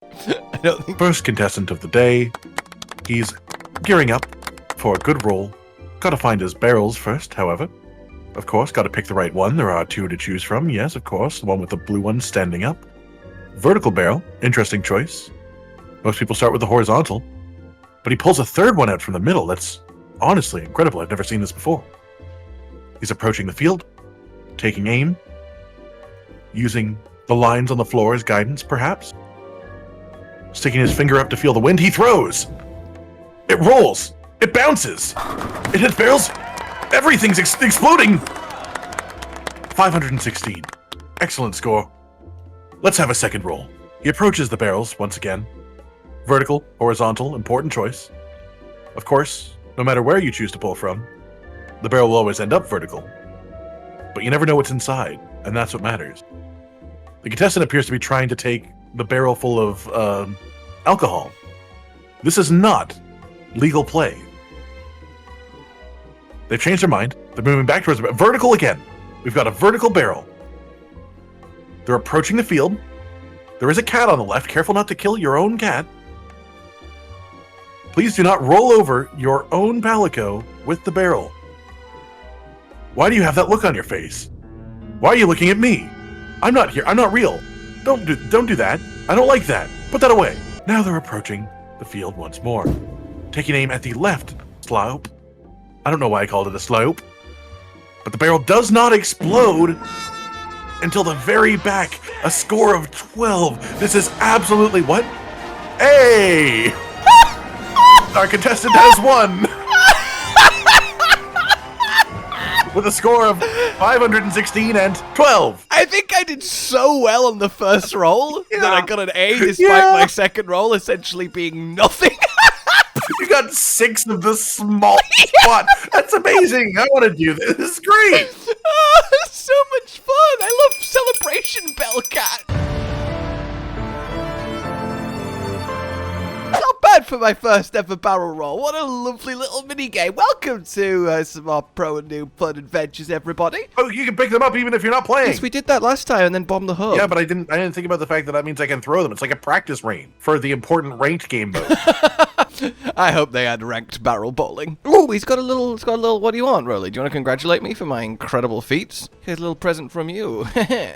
I don't think... First contestant of the day. He's gearing up for a good roll. Gotta find his barrels first, however. Of course, gotta pick the right one. There are 2 to choose from. Yes, of course. The one with the blue one standing up. Vertical barrel. Interesting choice. Most people start with the horizontal. But he pulls a 3rd one out from the middle. That's honestly incredible. I've never seen this before. He's approaching the field. Taking aim. Using the lines on the floor as guidance, perhaps. Sticking his finger up to feel the wind. He throws. It rolls. It bounces. It hits barrels. Everything's exploding. 516. Excellent score. Let's have a second roll. He approaches the barrels once again. Vertical, horizontal, important choice. Of course, no matter where you choose to pull from, the barrel will always end up vertical. But you never know what's inside, and that's what matters. The contestant appears to be trying to take the barrel full of alcohol. This is not legal play. They've changed their mind. They're moving back towards the vertical again. We've got a vertical barrel. They're approaching the field. There is a cat on the left. Careful not to kill your own cat. Please do not roll over your own palico with the barrel. Why do you have that look on your face? Why are you looking at me? I'm not here. I'm not real. Don't do that. I don't like that. Put that away. Now they're approaching the field once more. Taking aim at the left slope. I don't know why I called it a slope. But the barrel does not explode until the very back. A score of 12. This is absolutely what? Hey! Our contestant has won! With a score of 516 and 12. I think I did so well on the first roll that I got an A despite my second roll essentially being nothing. You got 6 of the small spot. That's amazing. I want to do this. This is great. Oh, so much fun. I love Celebration Bellcat. Not bad for my first ever barrel roll. What a lovely little mini game. Welcome to some more pro and noob fun adventures, everybody. Oh, you can pick them up even if you're not playing. Yes, we did that last time and then bombed the hub. Yeah, but I didn't think about the fact that means I can throw them. It's like a practice rain for the important ranked game mode. I hope they had ranked barrel bowling. Oh, he's got a little, what do you want, Rolly? Do you want to congratulate me for my incredible feats? Here's a little present from you.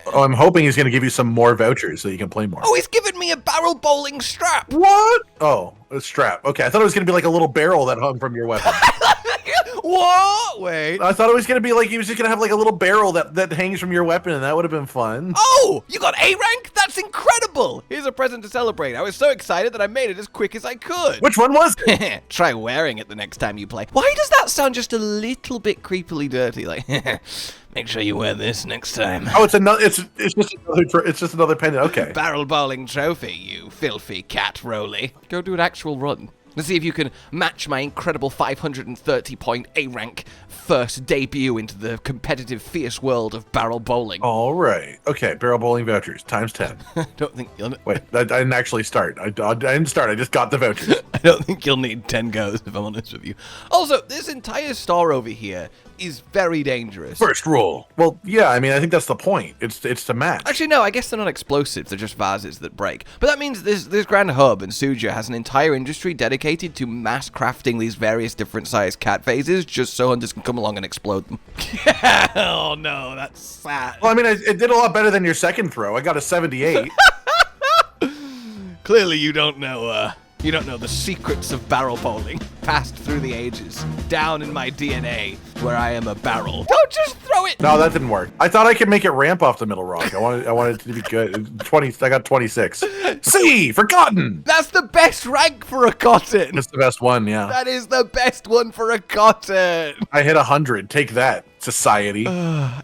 Oh, I'm hoping he's going to give you some more vouchers so you can play more. Oh, he's given me a barrel bowling strap. What? Oh, a strap. Okay, I thought it was going to be like a little barrel that hung from your weapon. What? Wait. I thought it was going to be like he was just going to have like a little barrel that hangs from your weapon, and that would have been fun. Oh, you got A rank? That's incredible. Here's a present to celebrate. I was so excited that I made it as quick as I could. Which one was it? Try wearing it the next time you play. Why does that sound just a little bit creepily dirty? Like, make sure you wear this next time. Oh, it's just another pendant. Okay. Barrel bowling trophy, you filthy cat, Rolly. Go do an actual run. Let's see if you can match my incredible 530-point A-rank first debut into the competitive, fierce world of barrel bowling. All right. Okay, barrel bowling vouchers, times 10. I don't think you'll... Wait, I didn't actually start. I didn't start. I just got the vouchers. I don't think you'll need 10 goes, if I'm honest with you. Also, this entire store over here is very dangerous. First roll. Well, yeah, I mean, I think that's the point. It's to match. Actually, no, I guess they're not explosives. They're just vases that break. But that means this Grand Hub in Suja has an entire industry dedicated to mass crafting these various different sized cat vases just so hunters can come along and explode them. Oh, no, that's sad. Well, I mean, it did a lot better than your second throw. I got a 78. Clearly, you don't know the secrets of barrel bowling, passed through the ages, down in my DNA, where I am a barrel. Don't just throw it! No, that didn't work. I thought I could make it ramp off the middle rock. I wanted it to be good. 20. I got 26. C, forgotten! That's the best rank for a cotton! That's the best one, yeah. That is the best one for a cotton! I hit 100. Take that, society.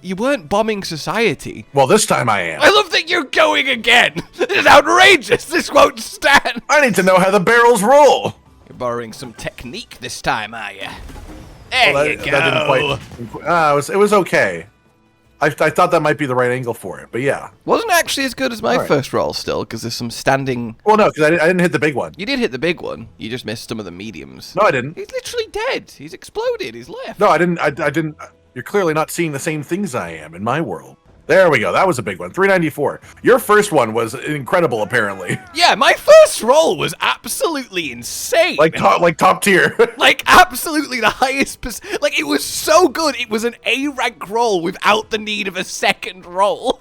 You weren't bombing society. Well, this time I am. I love that you're going again! This is outrageous! This won't stand! I need to know how the barrels roll! You're borrowing some technique this time, are you? There you go! That didn't quite... it was okay. I thought that might be the right angle for it, but yeah. Wasn't actually as good as my first roll still, because there's some standing... Well, no, because I didn't hit the big one. You did hit the big one. You just missed some of the mediums. No, I didn't. He's literally dead. He's exploded. He's left. No, I didn't. You're clearly not seeing the same things I am in my world. There we go. That was a big one. 394. Your first one was incredible, apparently. Yeah, my first roll was absolutely insane. Like top tier. Like absolutely the highest. Like it was so good. It was an A rank roll without the need of a second roll.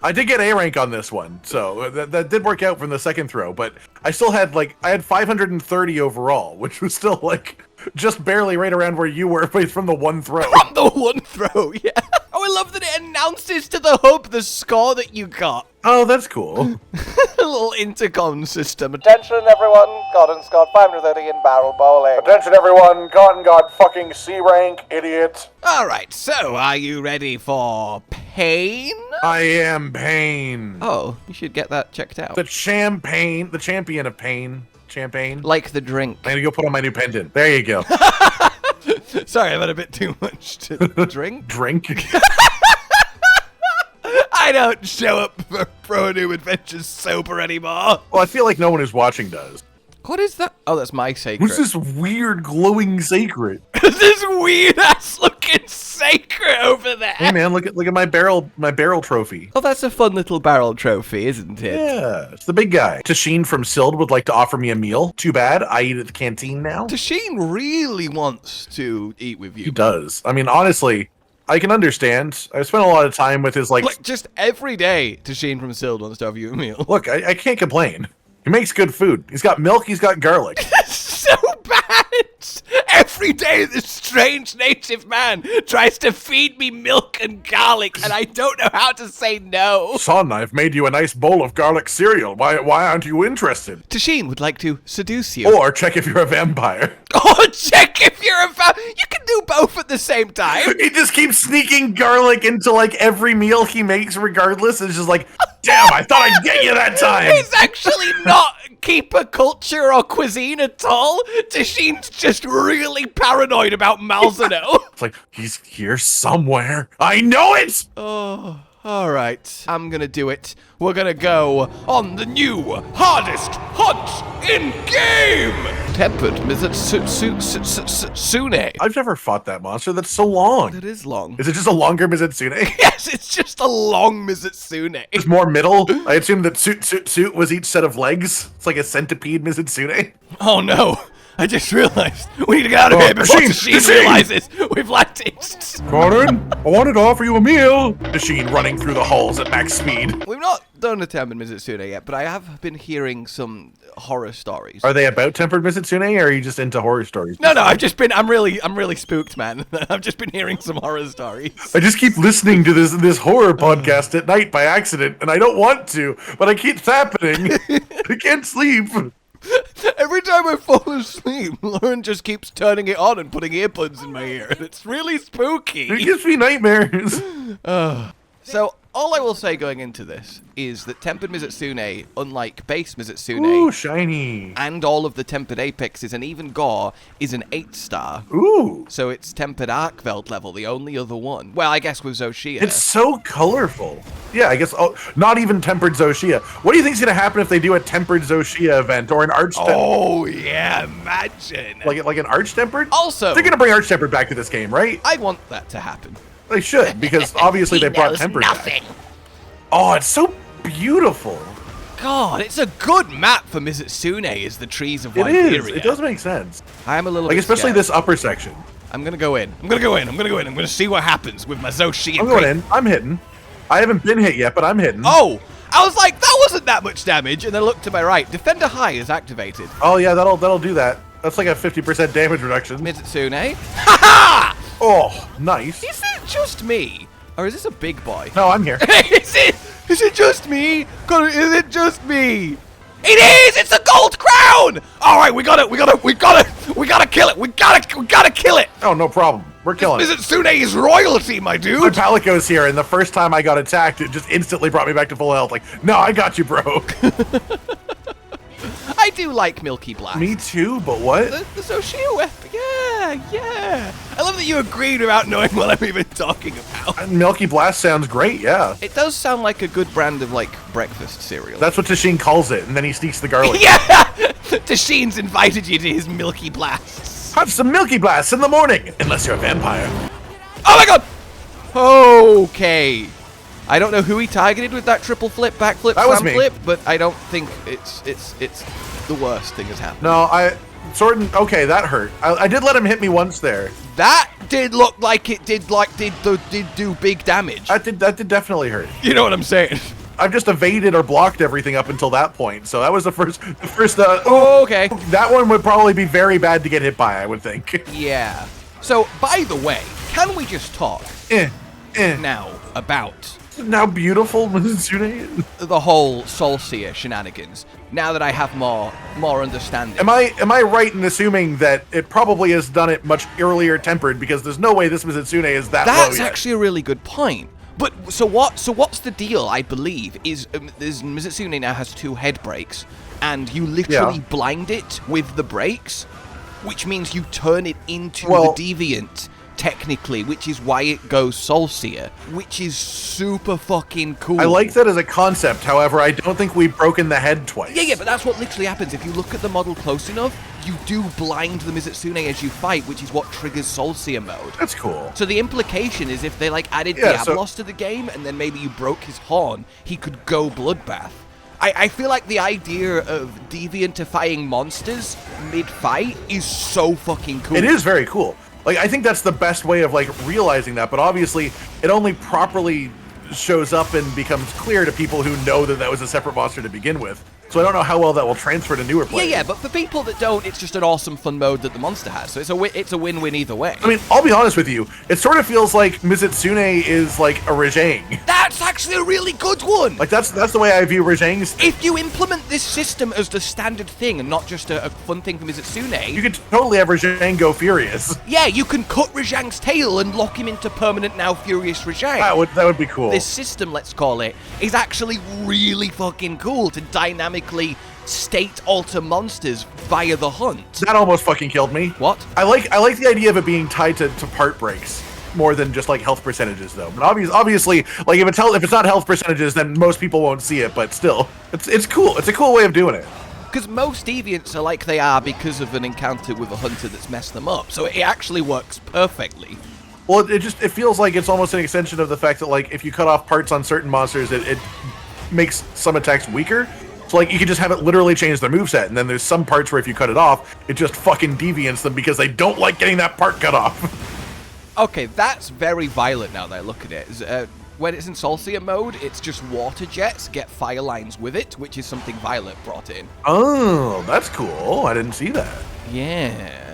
I did get A rank on this one, so that did work out from the second throw. But I still had I had 530 overall, which was still like just barely right around where you were from the one throw. From the one throw, yeah. Oh, I love that it announces to the hub the score that you got. Oh, that's cool. A little intercom system. Attention everyone, Cotton scored 530 in barrel bowling. Attention everyone, Cotton got fucking C rank, idiot. Alright, so are you ready for pain? I am pain. Oh, you should get that checked out. The champion of pain. Champagne. Like the drink. I need to go put on my new pendant. There you go. Sorry, I've had a bit too much to drink. Drink? I don't show up for Pro Noob Adventures sober anymore. Well, I feel like no one who's watching does. What is that? Oh, that's my seikret. Who's this weird glowing seikret? This weird ass looking seikret over there. Hey man, look at my barrel trophy. Oh, that's a fun little barrel trophy, isn't it? Yeah, it's the big guy. Tashin from Sild would like to offer me a meal. Too bad, I eat at the canteen now. Tashin really wants to eat with you. He does. I mean, honestly, I can understand. I spent a lot of time with his Like just every day, Tashin from Sild wants to offer you a meal. Look, I can't complain. He makes good food. He's got milk, he's got garlic. That's so bad. Every day this strange native man tries to feed me milk and garlic, and I don't know how to say no. Son, I've made you a nice bowl of garlic cereal. Why aren't you interested? Tashin would like to seduce you. Or check if you're a vampire. Oh, check if you're a You can do both at the same time. He just keeps sneaking garlic into like every meal he makes regardless. It's just like, damn, I thought I'd get you that time. He's actually not keeper culture or cuisine at all. Tashin's just really paranoid about Malzano. It's like, he's here somewhere. I know it! Oh, all right. I'm gonna do it. We're gonna go on the new hardest hunt in game. Tempered Mizutsune. I've never fought that monster. That's so long. That is long. Is it just a longer Mizutsune? Yes, it's just a long Mizutsune. It's more middle. I assume that suit was each set of legs. It's like a centipede Mizutsune. Oh no. I just realized we need to get out of here before Tashin realizes we've left it. Gordon, I wanted to offer you a meal. Machine running through the halls at max speed. We've not done a tempered Mizutsune yet, but I have been hearing some horror stories. Are they about tempered Mizutsune, or are you just into horror stories? No, I'm really spooked, man. I've just been hearing some horror stories. I just keep listening to this horror podcast at night by accident, and I don't want to, but it keeps happening. I can't sleep. Every time I fall asleep, Lauren just keeps turning it on and putting earbuds in my ear, and it's really spooky. It gives me nightmares. So, all I will say going into this is that tempered Mizutsune, unlike base Mizutsune, Ooh, shiny. and all of the tempered apexes and even gore, is an 8-star. Ooh. So it's tempered arkveld level, the only other one. Well, I guess with Zoshia. It's so colorful. Yeah, I guess not even tempered Zoshia. What do you think's gonna happen if they do a tempered Zoshia event or an arch? Oh yeah, imagine. Like an arch tempered. Also, they're gonna bring arch tempered back to this game, right? I want that to happen. They should, because obviously they brought tempered back. Oh, it's so beautiful. God, it's a good map for Mizutsune, is the trees of It Wyvria. is. It does make sense. I'm a little like, bit especially scared. this upper section. I'm gonna go in. I'm gonna see what happens with my Zoshia. I'm going in. I'm hitting. I haven't been hit yet, but I'm hitting. Oh! I was like, that wasn't that much damage, and then I looked to my right. Defender High is activated. Oh yeah, that'll do that. That's like a 50% damage reduction. Mizutsune. Ha-ha! Oh, nice. Is it just me? Or is this a big boy? No, I'm here. Is it just me? Is it just me? It is! It's a gold crown! Alright, we gotta kill it! We gotta kill it! Oh, no problem. We're killing it. Mizutsune is royalty, my My dude! palico's here, and the first time I got attacked, it just instantly brought me back to full health. Like, no, I got you, bro. I do like Milky Blast. Me too, but what? The Zoshia weapon, yeah. I love that you agreed without knowing what I'm even talking about. Milky Blast sounds great, yeah. It does sound like a good brand of, like, breakfast cereal. That's what Tashin calls it, and then he sneaks the garlic. Yeah! Tashin's invited you to his Milky Blasts. Have some Milky Blasts in the morning, unless you're a vampire. Oh my god! Okay. I don't know who he targeted with that triple flip, backflip, That was slam me. flip, but I don't think it's the worst thing has happened. No, Sorton, okay, that hurt. I did let him hit me once there. That did look like it did do big damage. That did definitely hurt. You know what I'm saying? I've just evaded or blocked everything up until that point. So that was the first. Oh, okay. That one would probably be very bad to get hit by, I would think. Yeah. So, by the way, can we just talk now about Now beautiful Mizutsune. the whole Solstice shenanigans? Now that I have more understanding. Am I right in assuming that it probably has done it much earlier tempered, because there's no way this Mizutsune is that low That's yet. actually a really good point. But so what's the deal? I believe is Mizutsune now has 2 head breaks, and you literally blind it with the breaks, which means you turn it into the deviant. Technically, which is why it goes Solstice, which is super fucking cool. I like that as a concept, however, I don't think we've broken the head twice. Yeah, but that's what literally happens. If you look at the model close enough, you do blind the Mizutsune as you fight, which is what triggers Solstice mode. That's cool. So the implication is if they like added Diablos to the game, and then maybe you broke his horn, he could go Bloodbath. I feel like the idea of deviantifying monsters mid-fight is so fucking cool. It is very cool. Like, I think that's the best way of, like, realizing that, but obviously, it only properly shows up and becomes clear to people who know that that was a separate monster to begin with. So I don't know how well that will transfer to newer players. Yeah, but for people that don't, it's just an awesome fun mode that the monster has. So it's a win-win either way. I mean, I'll be honest with you, it sort of feels like Mizutsune is like a RageGang. That's actually a really good one! Like, that's the way I view RageGangs. If you implement this system as the standard thing and not just a fun thing for Mizutsune... You could totally have RageGang go furious. Yeah, you can cut Rajang's tail and lock him into permanent now furious Rajang. That would be cool. This system, let's call it, is actually really fucking cool to dynamically state alter monsters via the hunt. That almost fucking killed me. What? I like the idea of it being tied to part breaks more than just like health percentages, though. But obviously, like if it's not health percentages, then most people won't see it. But still, it's cool. It's a cool way of doing it. Because most deviants are like they are because of an encounter with a hunter that's messed them up. So it actually works perfectly. Well, it feels like it's almost an extension of the fact that, like, if you cut off parts on certain monsters, it makes some attacks weaker. So, like, you can just have it literally change their moveset, and then there's some parts where if you cut it off, it just fucking deviants them because they don't like getting that part cut off. Okay, that's very violent now that I look at it. When it's in Solstice mode, it's just water jets get fire lines with it, which is something Violet brought in. Oh, that's cool. I didn't see that. Yeah.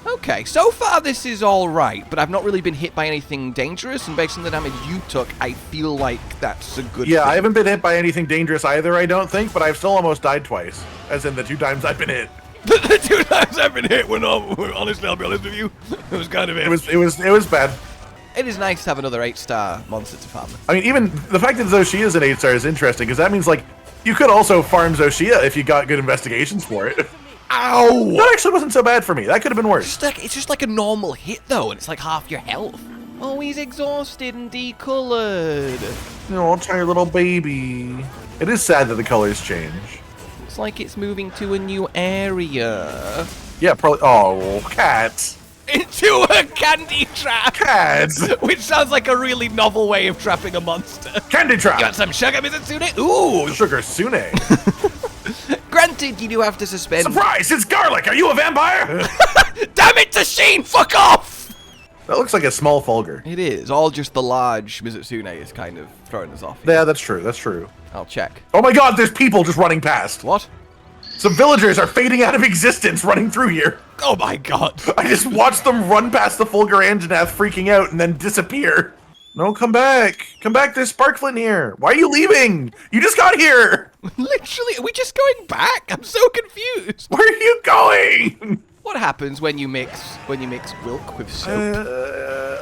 Okay, so far this is all right, but I've not really been hit by anything dangerous, and based on the damage you took, I feel like that's a good thing. I haven't been hit by anything dangerous either, I don't think, but I've still almost died twice, as in the 2 times I've been hit. The 2 times I've been hit honestly, I'll be honest with you, it was kind of it. It was bad. It is nice to have another 8-star monster to farm. I mean, even the fact that Zoshia's an 8-star is interesting, because that means, like, you could also farm Zoshia if you got good investigations for it. Ow! That actually wasn't so bad for me. That could have been worse. It's just like a normal hit, though, and it's like half your health. Oh, he's exhausted and decolored. Oh, tiny little baby. It is sad that the colors change. It's like it's moving to a new area. Yeah, probably. Oh, cats. Into a candy trap! Cats! Which sounds like a really novel way of trapping a monster. Candy trap! Got some sugar, Mizutsune? Ooh! Sugar Sune. Granted, you do have to suspend... Surprise! It's garlic! Are you a vampire? Damn it, Tashin! Fuck off! That looks like a small Fulgur. It is. All just the large Mizutsune is kind of throwing us off. Yeah, that's true. That's true. I'll check. Oh my god, there's people just running past. What? Some villagers are fading out of existence running through here. Oh my god. I just watched them run past the Fulgur Anjanath freaking out and then disappear. No, come back. Come back, there's Sparkling here. Why are you leaving? You just got here. Literally, are we just going back? I'm so confused. Where are you going? What happens when you mix milk with soap?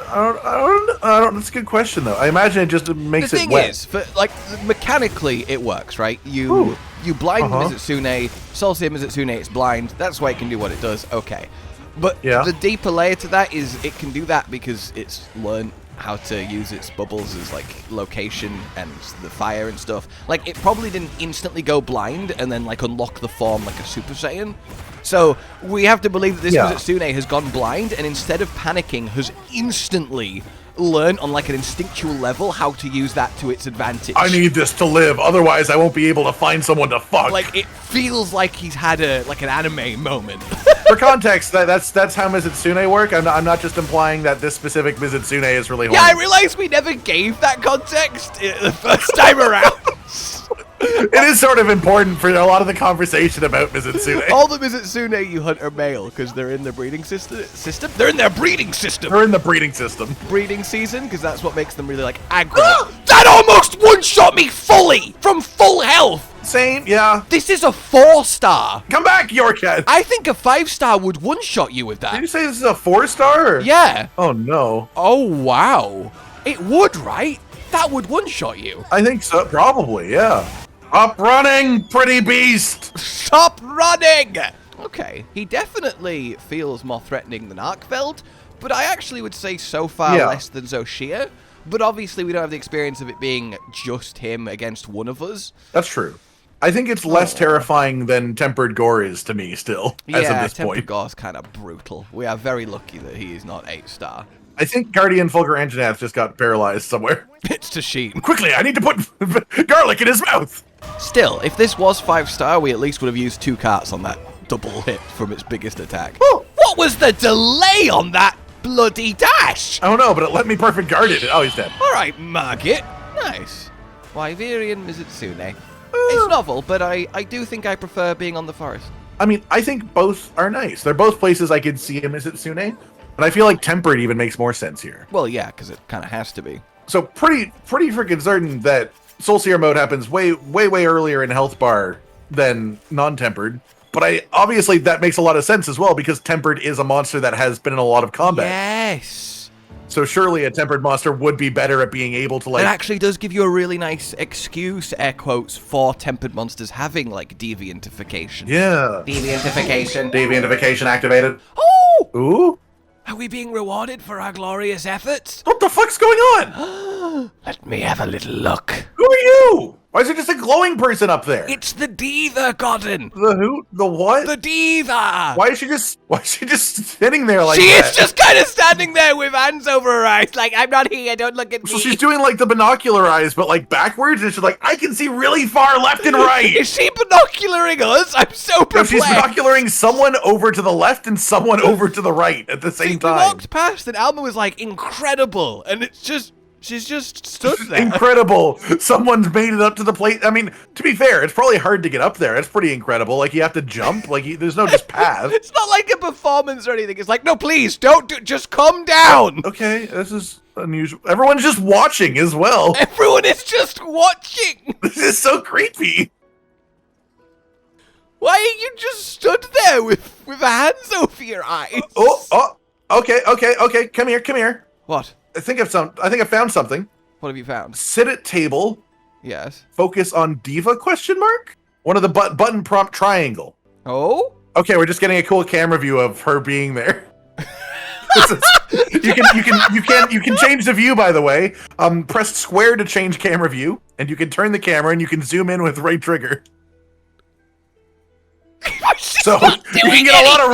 I don't. That's a good question though. I imagine it just makes The it thing wet. is, for like mechanically, it works, right? You blind Mizutsune, Solstice Mizutsune, it's blind. That's why it can do what it does. Okay, but the deeper layer to that is it can do that because it's learned how to use its bubbles as like location and the fire and stuff. Like it probably didn't instantly go blind and then like unlock the form like a Super Saiyan. So we have to believe that this Mizutsune has gone blind and instead of panicking has instantly learn on like an instinctual level how to use that to its advantage. I need this to live, otherwise I won't be able to find someone to fuck. Like, it feels like he's had an anime moment. For context, that's how Mizutsune work. I'm not just implying that this specific Mizutsune is really horny. Yeah, I realized we never gave that context the first time around. It is sort of important for a lot of the conversation about Mizutsune. All the Mizutsune you hunt are male because they're in the breeding system. They're in their breeding system. They're in the breeding system. Breeding season, because that's what makes them really like aggro. That almost one-shot me fully from full health. Same, yeah. This is a 4-star. Come back, Yorkhead. I think a 5-star would one-shot you with that. Did you say this is a 4-star? Yeah. Oh no. Oh wow. It would, right? That would one-shot you. I think so. Probably, yeah. Up running, pretty beast. Stop running! Okay, he definitely feels more threatening than Arkveld, but I actually would say so far less than Zoshia. But obviously we don't have the experience of it being just him against one of us. That's true. I think it's less terrifying than Tempered Gore is to me still, as of this Tempered point. Gore's kind of brutal. We are very lucky that he is not 8-star. I think Guardian Fulgur Anjanath just got paralyzed somewhere. It's Tasheen. Quickly, I need to put garlic in his mouth. Still, if this was 5-star, we at least would have used 2 carts on that double hit from its biggest attack. Oh. What was the delay on that bloody dash? I don't know, but it let me perfect guard it. Oh, he's dead. Alright, Margit. Nice. Wyverian Mizutsune. It's novel, but I do think I prefer being on the forest. I mean, I think both are nice. They're both places I could see a Mizutsune, but I feel like Tempered even makes more sense here. Well, yeah, because it kind of has to be. So pretty freaking certain that Soul Seer mode happens way earlier in Health Bar than non-Tempered. But obviously that makes a lot of sense as well, because Tempered is a monster that has been in a lot of combat. Yes. So surely a Tempered monster would be better at being able to, like... It actually does give you a really nice excuse, air quotes, for Tempered monsters having, like, deviantification. Yeah. Deviantification. Deviantification activated. Oh! Ooh. Are we being rewarded for our glorious efforts? What the fuck's going on? Let me have a little look. Who are you? Why is there just a glowing person up there? It's the diva, Godden. The who? The what? The diva. Why is she just sitting there like She that? is just kind of standing there with hands over her eyes, like, I'm not here, don't look at me. So she's doing like the binocular eyes, but like backwards, and she's like, I can see really far left and right. Is she binocularing us? I'm so No, perplexed. she's binocularing someone over to the left and someone over to the right at the same We time. walked past and Alma was like, incredible. And it's just, she's just stood there. Incredible. Someone's made it up to the plate. I mean, to be fair, it's probably hard to get up there. It's pretty incredible. Like, you have to jump. Like, there's no just path. It's not like a performance or anything. It's like, no, please, don't do, just come down. Okay, this is unusual. Everyone's just watching as well. Everyone is just watching. This is so creepy. Why are you just stood there with hands over your eyes? Oh, okay. Come here. What? I think I found something. What have you found? Sit at table. Yes. Focus on diva ? One of the button prompt triangle. Oh? Okay, we're just getting a cool camera view of her being there. You can change the view, by the way. Press square to change camera view, and you can turn the camera and you can zoom in with right trigger. So you can get a lot of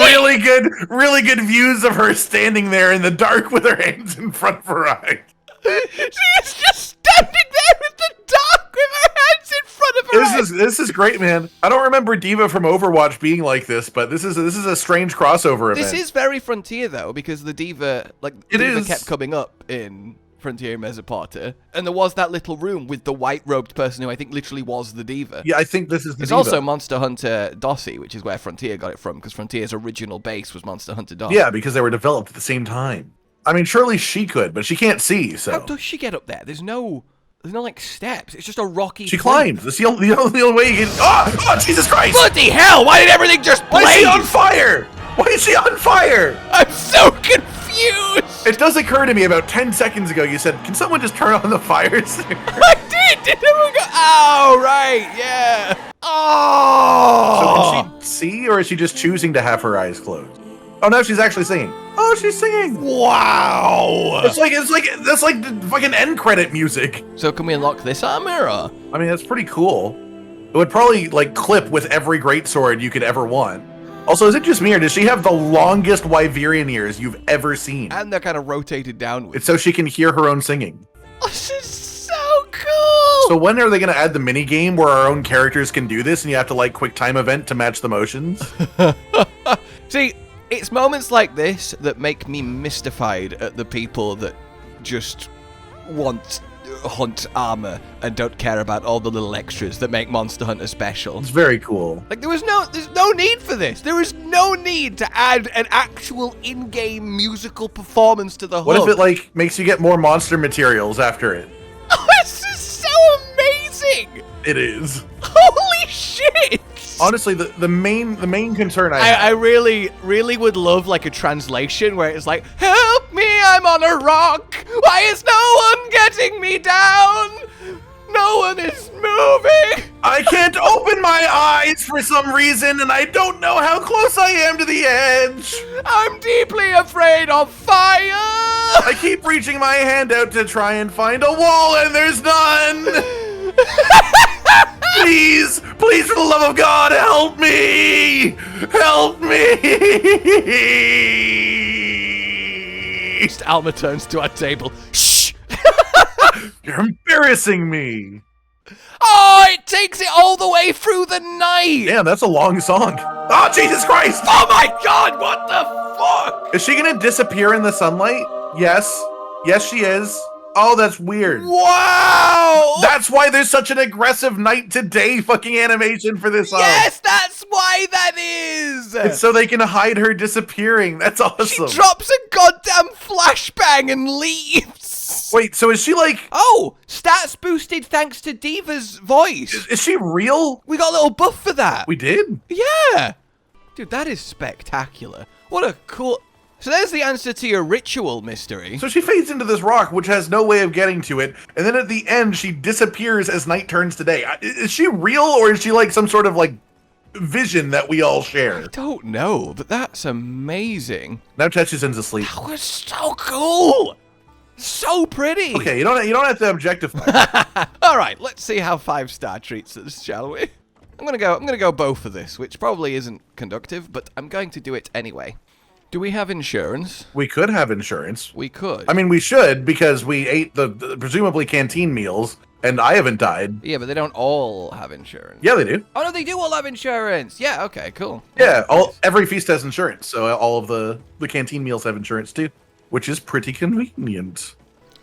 really good views of her standing there in the dark with her hands in front of her eyes. She's just standing there in the dark with her hands in front of her eyes. This is great, man. I don't remember Diva from Overwatch being like this, but this is a strange crossover event. This is very Frontier though, because the Diva kept coming up in Frontier Mesoparta, and there was that little room with the white-robed person who I think literally was the Diva. Yeah, I think this is the It's Diva. also Monster Hunter Dossie, which is where Frontier got it from, because Frontier's original base was Monster Hunter Dossie. Yeah, because they were developed at the same time. I mean, surely she could, but she can't see, so... How does she get up there? There's no like steps. It's just a rocky... She climbs. That's the only way you can... Oh, Jesus Christ! Bloody hell! Why did everything just blaze? Why is she on fire? Why is she on fire? I'm so confused! It does occur to me about 10 seconds ago, you said, can someone just turn on the fires? I did! Did everyone go... Oh, right, yeah. Oh! So can she see, or is she just choosing to have her eyes closed? Oh, no, she's actually singing. Oh, she's singing. Wow! That's like the fucking end credit music. So can we unlock this armor, or? I mean, that's pretty cool. It would probably, like, clip with every greatsword you could ever want. Also, is it just me, or does she have the longest wyverian ears you've ever seen? And they're kind of rotated downwards. It's so she can hear her own singing. This is so cool! So when are they going to add the mini game where our own characters can do this and you have to like quick time event to match the motions? See, it's moments like this that make me mystified at the people that just want hunt armor and don't care about all the little extras that make Monster Hunter special. It's very cool. Like, there's no need for this. There is no need to add an actual in-game musical performance to the hub. What if it like makes you get more monster materials after it? Oh, this is so amazing! It is. Holy shit! Honestly, the main concern I really would love like a translation where it's like, help me, I'm on a rock. Why is no one getting me down? No one is moving. I can't open my eyes for some reason, and I don't know how close I am to the edge. I'm deeply afraid of fire. I keep reaching my hand out to try and find a wall, and there's none. Please, please, for the love of God, help me! Help me! Alma turns to our table. Shh! You're embarrassing me! Oh, it takes it all the way through the night! Damn, that's a long song. Oh, Jesus Christ! Oh my God, what the fuck? Is she gonna disappear in the sunlight? Yes. Yes, she is. Oh, that's weird. Wow! That's why there's such an aggressive night to day fucking animation for this song. Yes, that's why that is! It's so they can hide her disappearing. That's awesome. She drops a goddamn flashbang and leaves! Wait, so is she like... Oh, stats boosted thanks to Diva's voice. Is she real? We got a little buff for that. We did? Yeah! Dude, that is spectacular. What a cool... So there's the answer to your ritual mystery. So she fades into this rock, which has no way of getting to it, and then at the end, she disappears as night turns to day. Is she real, or is she like some sort of like vision that we all share? I don't know, but that's amazing. Now Tetsuzen's asleep. That was so cool! So pretty! Okay, you don't have to objectify. Alright, let's see how 5-star treats us, shall we? I'm gonna go bow for this, which probably isn't conductive, but I'm going to do it anyway. Do we have insurance? We could have insurance. We could. I mean, we should, because we ate the presumably canteen meals, and I haven't died. Yeah, but they don't all have insurance. Yeah, they do. Oh, no, they do all have insurance. Yeah, okay, cool. Yeah, every feast has insurance, so all of the canteen meals have insurance too, which is pretty convenient.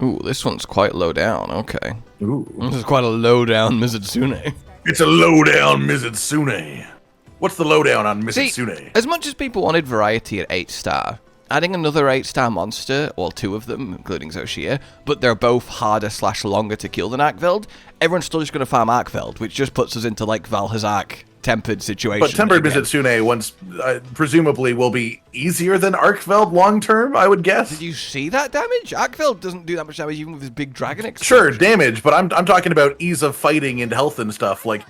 Ooh, this one's quite low down. Okay. Ooh. This is quite a low down Mizutsune. It's a low down Mizutsune. What's the lowdown on Mizutsune? See, as much as people wanted variety at 8-star, adding another 8-star monster, or 2 of them, including Zoshia, but they're both harder / longer to kill than arkveld, everyone's still just going to farm arkveld, which just puts us into like Valhazak tempered situation. But tempered Mizutsune once presumably will be easier than arkveld long term, I would guess. Did you see that damage? Arkveld doesn't do that much damage even with his big dragon explosion. Sure, damage, but I'm talking about ease of fighting and health and stuff. Like,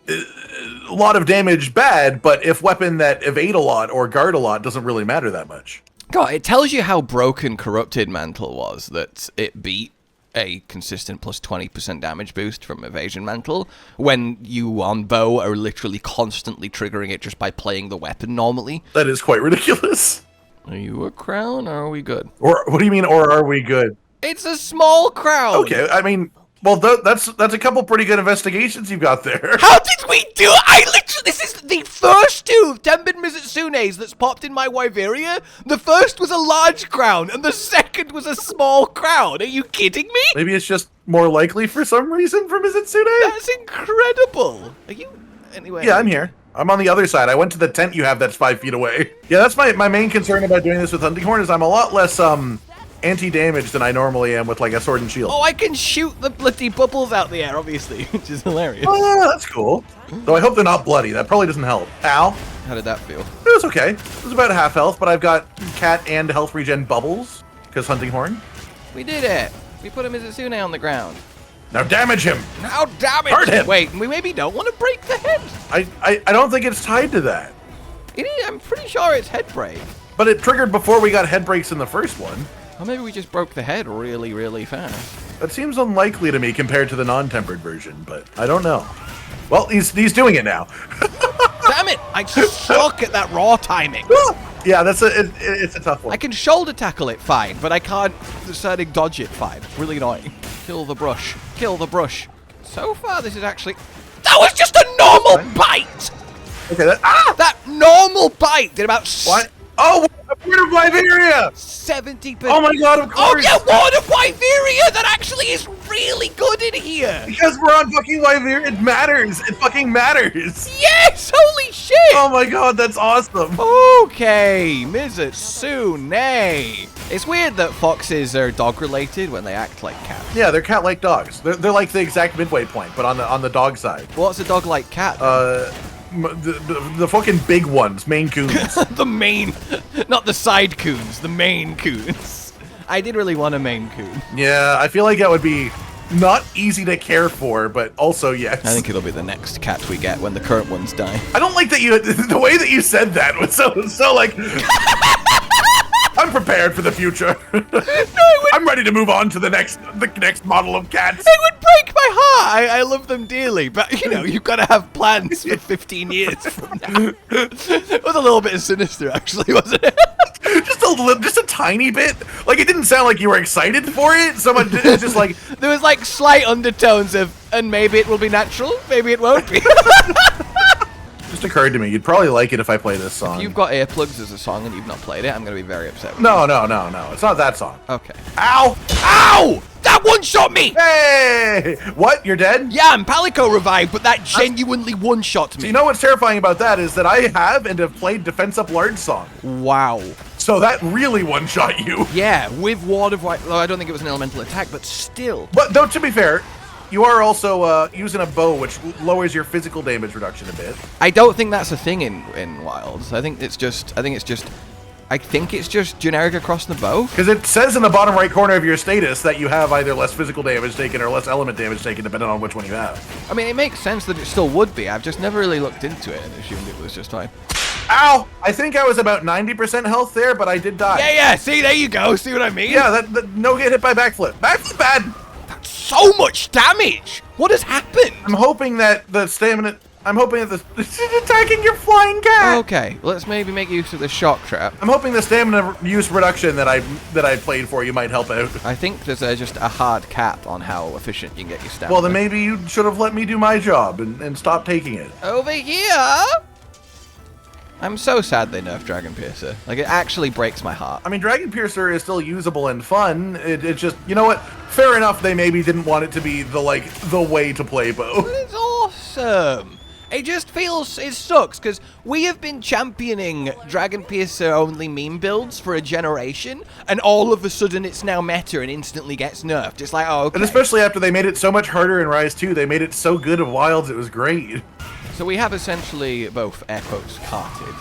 a lot of damage bad, but if weapon that evade a lot or guard a lot doesn't really matter that much. God, it tells you how broken corrupted mantle was, that it beat a consistent plus 20% damage boost from evasion mantle when you on bow are literally constantly triggering it just by playing the weapon normally. That is quite ridiculous. Are you a crown or are we good? Or what do you mean, or are we good? It's a small crown. Okay, I mean, well, that's a couple pretty good investigations you've got there. How did we do it? This is the first 2 tempered Mizutsunes that's popped in my wyvria. The first was a large crown, and the second was a small crown. Are you kidding me? Maybe it's just more likely for some reason for Mizutsune? That's incredible. Are you... Anyway. Yeah, I'm here. I'm on the other side. I went to the tent you have that's 5 feet away. Yeah, that's my main concern about doing this with hunting horn is I'm a lot less, anti-damage than I normally am with like a sword and shield. Oh, I can shoot the bloody bubbles out the air, obviously, which is hilarious. Oh, that's cool. Though I hope they're not bloody. That probably doesn't help. Ow. How did that feel? It was okay. It was about half health, but I've got cat and health regen bubbles because hunting horn. We did it. We put a Mizutsune on the ground. Now damage him. Now damage. Hurt him. Wait, we maybe don't want to break the head. I don't think it's tied to that. It is, I'm pretty sure it's head break. But it triggered before we got head breaks in the first one. Or maybe we just broke the head really, really fast. That seems unlikely to me compared to the non-tempered version, but I don't know. Well, he's doing it now. Damn it! I suck at that raw timing. Yeah, it's a tough one. I can shoulder tackle it fine, but I can't deciding dodge it fine. Really annoying. Kill the brush. Kill the brush. So far, this is actually... That was just a normal bite! Okay, That normal bite did about... What? Oh, a word of wyvria! 70%. Oh my god, of Oh course! yeah, word of wyvria! That actually is really good in here! Because we're on fucking wyvria, it matters! It fucking matters! Yes! Holy shit! Oh my god, that's awesome! Okay, Mizutsune. It's weird that foxes are dog-related when they act like cats. Yeah, they're cat-like dogs. They're like the exact midway point, but on the dog side. What's a dog like cat? The fucking big ones, Maine Coons. The main, not the side coons, the main coons. I did really want a Maine Coon. Yeah, I feel like that would be not easy to care for, but also yes. I think it'll be the next cat we get when the current ones die. I don't like that the way that you said that was so like. I'm prepared for the future. I'm ready to move on to the next model of cats. It would break my heart. I love them dearly, but you know, you've got to have plans for 15 years from now. It was a little bit sinister, actually, wasn't it? just a tiny bit. Like, it didn't sound like you were excited for it. Someone it's just like there was like slight undertones of, and maybe it will be natural, maybe it won't be. just occurred to me, you'd probably like it if I play this song. If you've got earplugs as a song and you've not played it, I'm going to be very upset with No, you. no. It's not that song. Okay. Ow! Ow! That one shot me! Hey! What? You're dead? Yeah, I'm Palico revived, but that genuinely one-shot me. So you know what's terrifying about that is that I have and have played Defense Up Large song. Wow. So that really one-shot you. Yeah, with Ward of White... Well, I don't think it was an elemental attack, but still. But though, to be fair, you are also using a bow, which lowers your physical damage reduction a bit. I don't think that's a thing in Wilds. I think it's just generic across the bow. Because it says in the bottom right corner of your status that you have either less physical damage taken or less element damage taken, depending on which one you have. I mean, it makes sense that it still would be. I've just never really looked into it and assumed it was just fine. Ow! I think I was about 90% health there, but I did die. Yeah, see, there you go. See what I mean? Yeah, that no get hit by backflip. Backflip bad! That's so much damage! What has happened? I'm hoping that the stamina... I'm hoping that it's attacking your flying cat! Okay, let's maybe make use of the shock trap. I'm hoping the stamina use reduction that I played for you might help out. I think there's just a hard cap on how efficient you can get your stamina. Well, then maybe you should have let me do my job and stop taking it. Over here! I'm so sad they nerfed Dragon Piercer. Like, it actually breaks my heart. I mean, Dragon Piercer is still usable and fun. It's just, you know what? Fair enough, they maybe didn't want it to be the way to play bow. But it's awesome! It just feels, it sucks, because we have been championing Dragon Piercer only meme builds for a generation, and all of a sudden it's now meta and instantly gets nerfed. It's like, oh, okay. And especially after they made it so much harder in Rise 2, they made it so good at Wilds, it was great. So we have essentially both air quotes carted.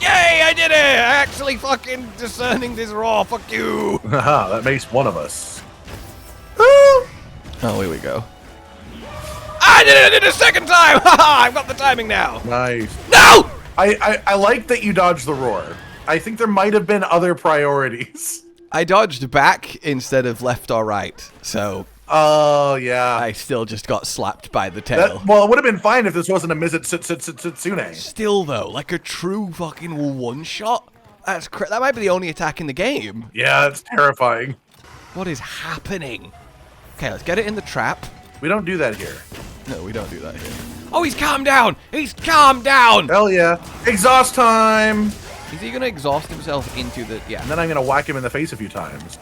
Yay, I did it! I actually fucking discerning this raw, fuck you! Haha, that makes one of us. Oh, here we go. I did it a second time! Haha, I've got the timing now! Nice. No! I like that you dodged the roar. I think there might have been other priorities. I dodged back instead of left or right, so... Oh, yeah. I still just got slapped by the tail. Well, it would have been fine if this wasn't a Mizutsune. Still, though, like a true fucking one-shot? That might be the only attack in the game. Yeah, it's terrifying. What is happening? Okay, let's get it in the trap. We don't do that here. No, we don't do that here. Oh, he's calmed down! He's calmed down! Hell yeah. Exhaust time! Is he gonna exhaust himself into the... Yeah. And then I'm gonna whack him in the face a few times.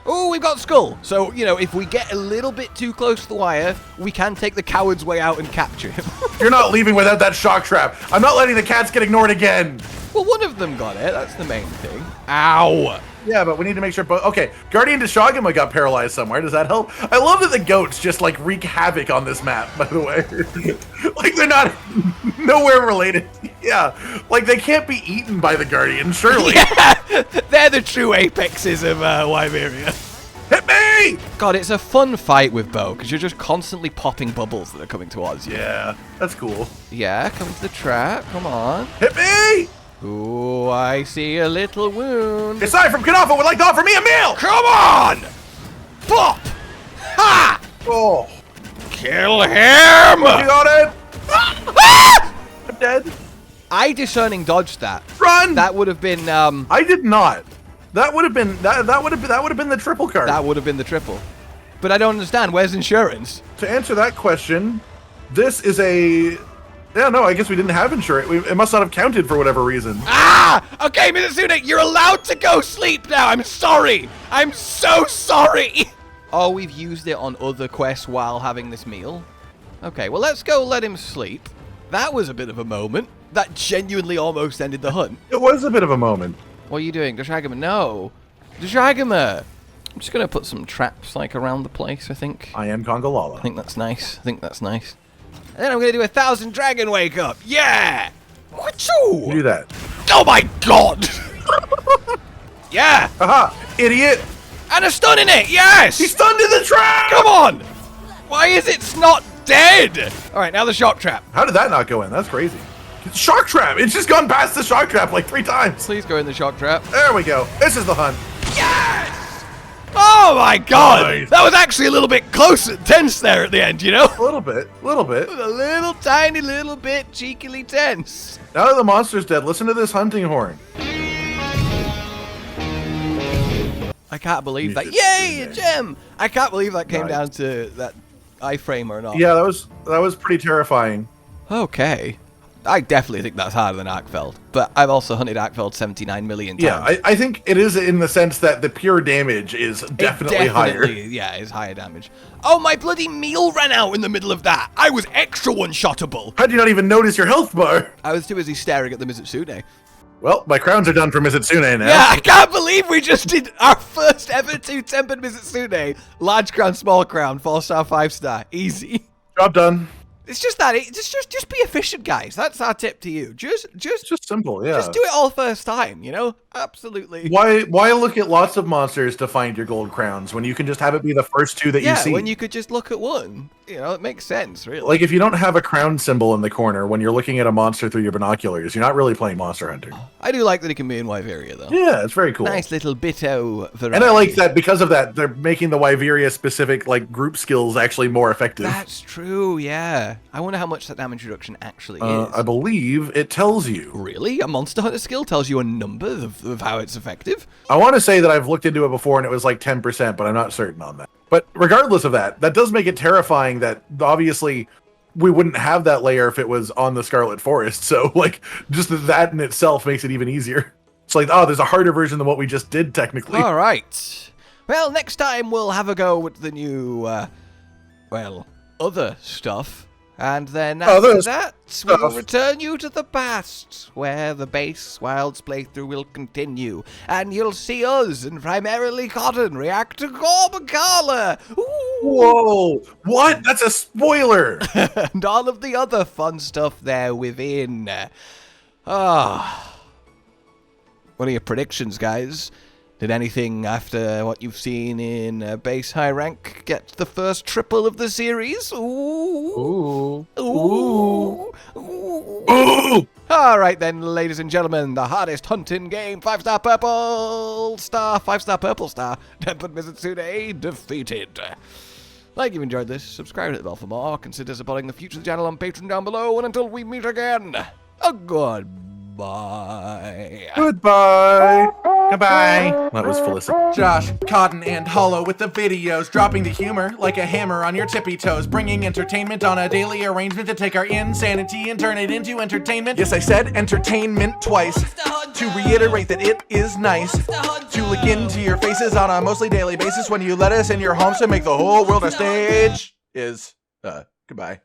Oh, we've got Skull. So, you know, if we get a little bit too close to the wire, we can take the coward's way out and capture him. You're not leaving without that shock trap. I'm not letting the cats get ignored again. Well, one of them got it. That's the main thing. Ow! Yeah, but we need to make sure both... Okay, Guardian Deshagama got paralyzed somewhere. Does that help? I love that the goats just, like, wreak havoc on this map, by the way. Like, they're not... nowhere related. Yeah, like, they can't be eaten by the Guardian, surely. Yeah! They're the true apexes of Wyvria. Hit me! God, it's a fun fight with Bo, because you're just constantly popping bubbles that are coming towards you. Yeah, that's cool. Yeah, come to the trap. Come on. Hit me! Ooh, I see a little wound. Aside from Kanafa would like to offer me a meal! Come on! Pop! Ha! Oh. Kill him! You got it? Ah! I'm dead. I discerning dodged that. Run! That would have been I did not. That would have been that would have been the triple card. that would have been the triple. But I don't understand. Where's insurance? To answer that question, this is a. Yeah, no, I guess we didn't have insurance. It must not have counted for whatever reason. Ah! Okay, Mizutsune, you're allowed to go sleep now. I'm sorry. I'm so sorry. Oh, we've used it on other quests while having this meal. Okay, well, let's go let him sleep. That was a bit of a moment. That genuinely almost ended the hunt. It was a bit of a moment. What are you doing? Dashagama, no. Dashagama. I'm just going to put some traps, like, around the place, I think. I am Congalala. I think that's nice. I think that's nice. And then I'm going to do 1,000 dragon wake up. Yeah! Wachoo! Do that. Oh my god! Yeah! Haha! Idiot! And a stun in it! Yes! He's stunned in the trap! Come on! Why is it not dead? Alright, now the shock trap. How did that not go in? That's crazy. Shock trap! It's just gone past the shock trap like 3 times. Please go in the shock trap. There we go. This is the hunt. Yes! Oh my god! Nice. That was actually a little bit close and tense there at the end, you know? A little bit. A little bit. A little tiny little bit cheekily tense. Now that the monster's dead, listen to this hunting horn. I can't believe that. Music. Yay, a gem! I can't believe that came Nice. down to that iframe or not. Yeah, that was pretty terrifying. Okay. I definitely think that's harder than Arkveld, but I've also hunted Arkveld 79 million times. Yeah, I think it is in the sense that the pure damage is definitely higher. Yeah, it's higher damage. Oh, my bloody meal ran out in the middle of that. I was extra one-shottable. How'd you not even notice your health bar? I was too busy staring at the Mizutsune. Well, my crowns are done for Mizutsune now. Yeah, I can't believe we just did our first ever 2 tempered Mizutsune. Large crown, small crown, 4-star, 5-star. Easy. Job done. It's just that. Just be efficient, guys. That's our tip to you. Just Simple, yeah. Just do it all first time, you know? Absolutely. Why look at lots of monsters to find your gold crowns when you can just have it be the first 2 that you see? Yeah, when you could just look at one. You know, it makes sense, really. Like, if you don't have a crown symbol in the corner when you're looking at a monster through your binoculars, you're not really playing Monster Hunter. I do like that it can be in Wyvria, though. Yeah, it's very cool. Nice little bito variety. And I like that because of that, they're making the Wyvria specific, like, group skills actually more effective. That's true, yeah. I wonder how much that damage reduction actually is. I believe it tells you. Really? A Monster Hunter skill tells you a number of how it's effective? I want to say that I've looked into it before and it was like 10%, but I'm not certain on that. But regardless of that, that does make it terrifying that obviously we wouldn't have that layer if it was on the Scarlet Forest. So, like, just that in itself makes it even easier. It's like, oh, there's a harder version than what we just did, technically. All right. Well, next time we'll have a go with the new, other stuff. And then after that, we'll return you to the past, where the base Wilds playthrough will continue. And you'll see us, and primarily Cotton, react to gore magala. Whoa! What? That's a spoiler! And all of the other fun stuff there within. What are your predictions, guys? Did anything after what you've seen in base high rank get the first triple of the series? Ooh. Ooh. Ooh. Ooh. Ooh! All right then, ladies and gentlemen, the hardest hunting game, 5-star purple star, 5-star purple star, Tempered Mizutsune defeated. Like you've enjoyed this, subscribe to the bell for more, consider supporting the future of the channel on Patreon down below, and until we meet again, goodbye. Goodbye. Goodbye. That was Felicity. Josh, Cotton, and Hollow with the videos, dropping the humor like a hammer on your tippy toes, bringing entertainment on a daily arrangement to take our insanity and turn it into entertainment. Yes, I said entertainment twice, to reiterate that it is nice to look into your faces on a mostly daily basis when you let us in your homes to make the whole world a stage. Goodbye.